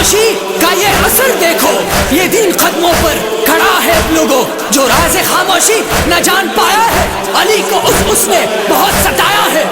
خاموشی کا یہ اثر دیکھو، یہ دین قدموں پر کھڑا ہے اب لوگوں، جو راز خاموشی نہ جان پایا ہے، علی کو اس نے بہت ستایا ہے۔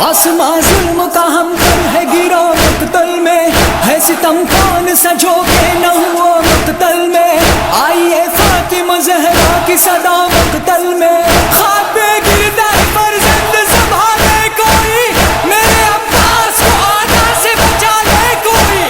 آسماں ظلم کا ہم پر ہے گرا مقتل میں، ہے ستم کون سا جو کہ نہ ہوا مقتل میں، آئیے فاطمہ زہرا کی صدا مقتل میں، خواب پہ گرتا ہے فرزند سنبھالے کوئی، میرے عباس کو آدھا سے بچا لے کوئی۔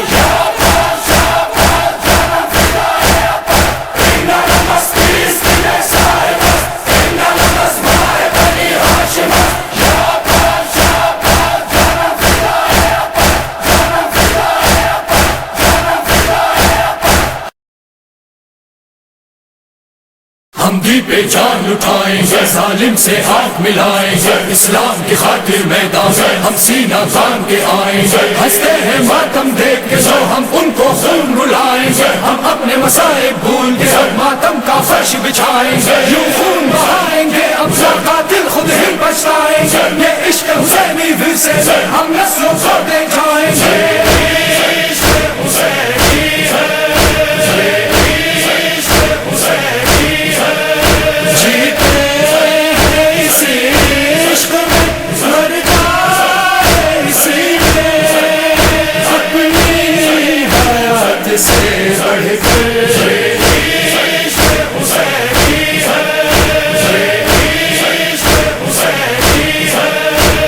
ہم بھی پہ جان اٹھائیں گے، ظالم سے ہاتھ ملائیں گے، اسلام کی خاطر میدان ہم سینہ تان کے آئیں گے، ہنستے ہیں ماتم دیکھ کے جو ہم ان کو خون رلائیں گے، ہم اپنے مسائب بھول کے ماتم کا فرش بچھائیں گے، یوں خون بہائیں گے اب جو قاتل خود ہی پچھتائیں گے، یہ عشق حسینی ورثے سے ہم نسلوں کو دے جائیں گے۔ سے بڑھ